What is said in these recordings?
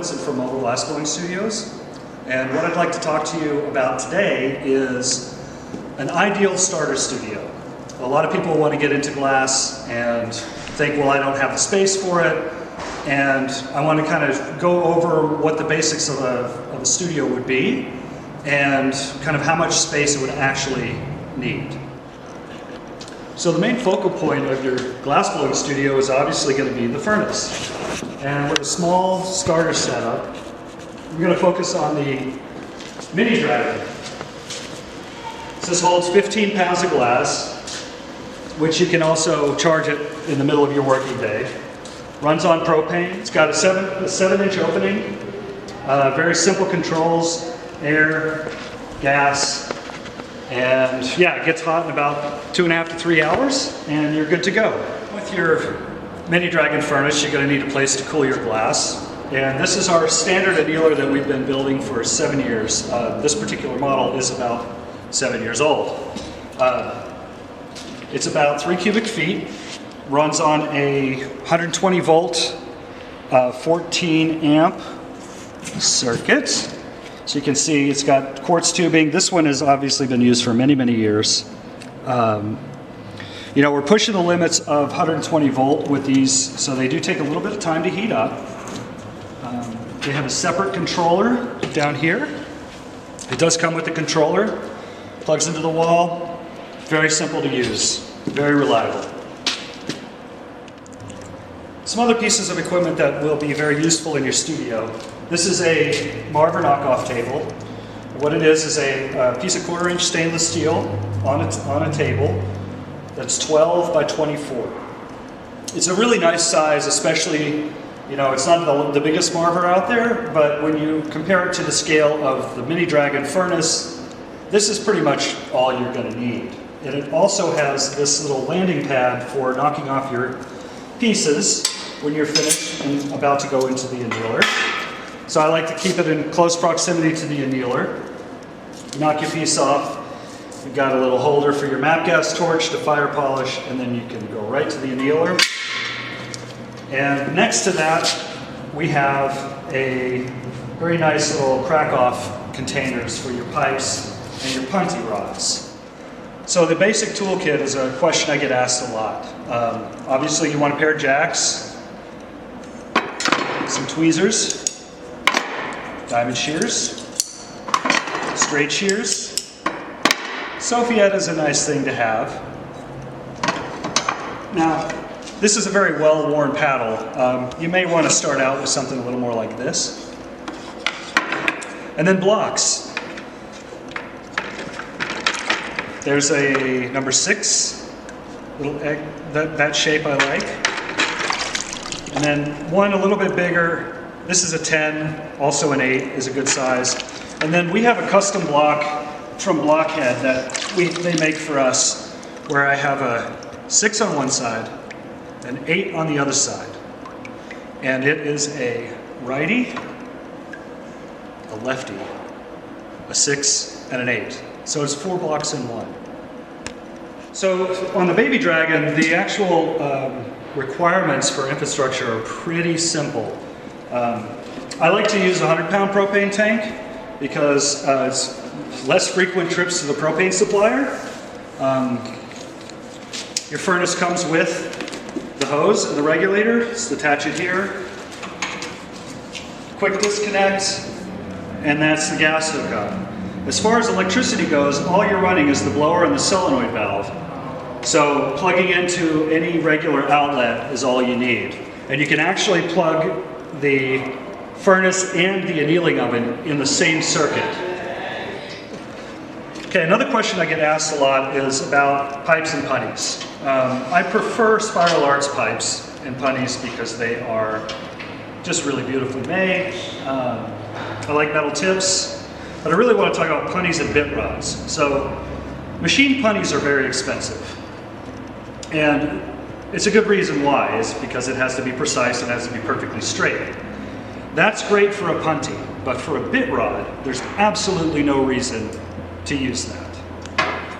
Woodson from Mobile Glassblowing Studios, and what I'd like to talk to you about today is an ideal starter studio. A lot of people want to get into glass and think, well, I don't have the space for it, and I want to kind of go over what the basics of a studio would be and kind of how much space it would actually need. So the main focal point of your glassblowing studio is obviously going to be the furnace. And with a small starter setup, we're going to focus on the Mini Dragon. This holds 15 pounds of glass, which you can also charge it in the middle of your working day. Runs on propane. It's got a 7-inch opening, very simple controls, air, gas, and yeah, it gets hot in about 2.5 to 3 hours, and you're good to go. With your Mini Dragon furnace, you're going to need a place to cool your glass. And this is our standard annealer that we've been building for 7 years. This particular model is about 7 years old. It's about 3 cubic feet, runs on a 120 volt, 14 amp circuit. So you can see it's got quartz tubing. This one has obviously been used for many, many years. You know, we're pushing the limits of 120 volt with these, so they do take a little bit of time to heat up. They have a separate controller down here. It does come with a controller, plugs into the wall, very simple to use, very reliable. Some other pieces of equipment that will be very useful in your studio. This is a Marver knockoff table. What it is a piece of 1/4-inch stainless steel on a table that's 12 by 24. It's a really nice size, especially, you know, it's not the biggest Marver out there, but when you compare it to the scale of the Mini Dragon furnace, this is pretty much all you're going to need. And it also has this little landing pad for knocking off your pieces when you're finished and about to go into the annealer. So I like to keep it in close proximity to the annealer. Knock your piece off. You've got a little holder for your MAPP gas torch to fire polish, and then you can go right to the annealer. And next to that, we have a very nice little crack-off containers for your pipes and your punty rods. So the basic toolkit is a question I get asked a lot. Obviously, you want a pair of jacks, some tweezers, diamond shears, straight shears. Sophietta is a nice thing to have. Now, this is a very well-worn paddle. You may want to start out with something a little more like this. And then blocks. There's a number 6, little egg, that shape I like. And then one a little bit bigger. This is a 10, also an 8 is a good size. And then we have a custom block from Blockhead that they make for us, where I have a 6 on one side, an 8 on the other side. And it is a righty, a lefty, a 6, and an 8. So it's 4 blocks in one. So on the Baby Dragon, the actual requirements for infrastructure are pretty simple. I like to use a 100-pound propane tank because it's less frequent trips to the propane supplier. Your furnace comes with the hose and the regulator. Just attach it here. Quick disconnect, and that's the gas hookup. As far as electricity goes, all you're running is the blower and the solenoid valve. So plugging into any regular outlet is all you need. And you can actually plug the furnace and the annealing oven in the same circuit. Okay, another question I get asked a lot is about pipes and punnies. I prefer Spiral Arts pipes and punnies because they are just really beautifully made. I like metal tips, but I really want to talk about punnies and bit rods. So machine punnies are very expensive. And it's a good reason why, is because it has to be precise and has to be perfectly straight. That's great for a punty, but for a bit rod, there's absolutely no reason to use that.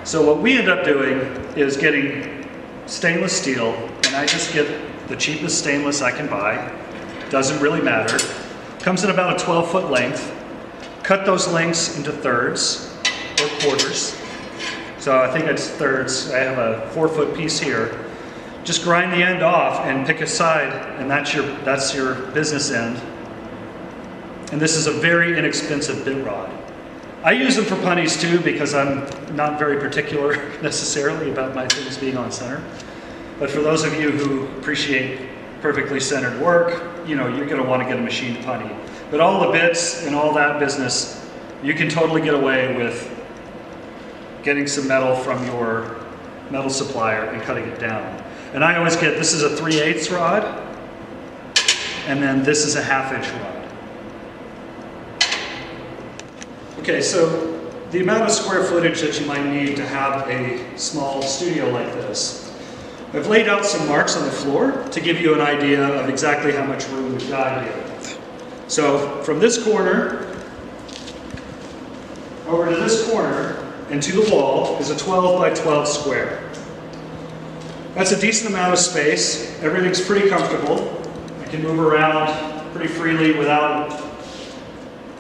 So what we end up doing is getting stainless steel, and I just get the cheapest stainless I can buy. Doesn't really matter. Comes in about a 12-foot length. Cut those lengths into thirds or quarters. So I think it's thirds. I have a 4-foot piece here. Just grind the end off and pick a side, and that's your business end. And this is a very inexpensive bit rod. I use them for punnies too because I'm not very particular necessarily about my things being on center. But for those of you who appreciate perfectly centered work, you know, you're going to want to get a machined punny. But all the bits and all that business, you can totally get away with getting some metal from your metal supplier and cutting it down. And I always get, this is a 3/8 rod, and then this is a 1/2 inch rod. Okay, so the amount of square footage that you might need to have a small studio like this. I've laid out some marks on the floor to give you an idea of exactly how much room we've got here. So from this corner over to this corner and to the wall is a 12 by 12 square. That's a decent amount of space. Everything's pretty comfortable. I can move around pretty freely without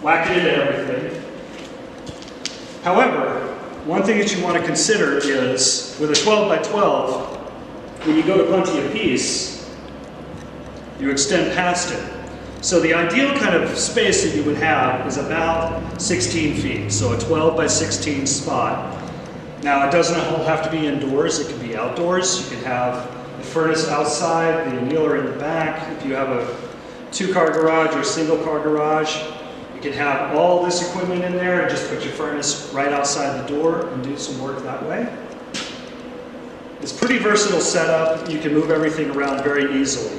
whacking into everything. However, one thing that you want to consider is with a 12 by 12, when you go to bunty a piece, you extend past it. So the ideal kind of space that you would have is about 16 feet, so a 12 by 16 spot. Now, it doesn't all have to be indoors, it can be outdoors. You can have the furnace outside, the annealer in the back. If you have a 2-car garage or a single-car garage, you can have all this equipment in there and just put your furnace right outside the door and do some work that way. It's a pretty versatile setup. You can move everything around very easily.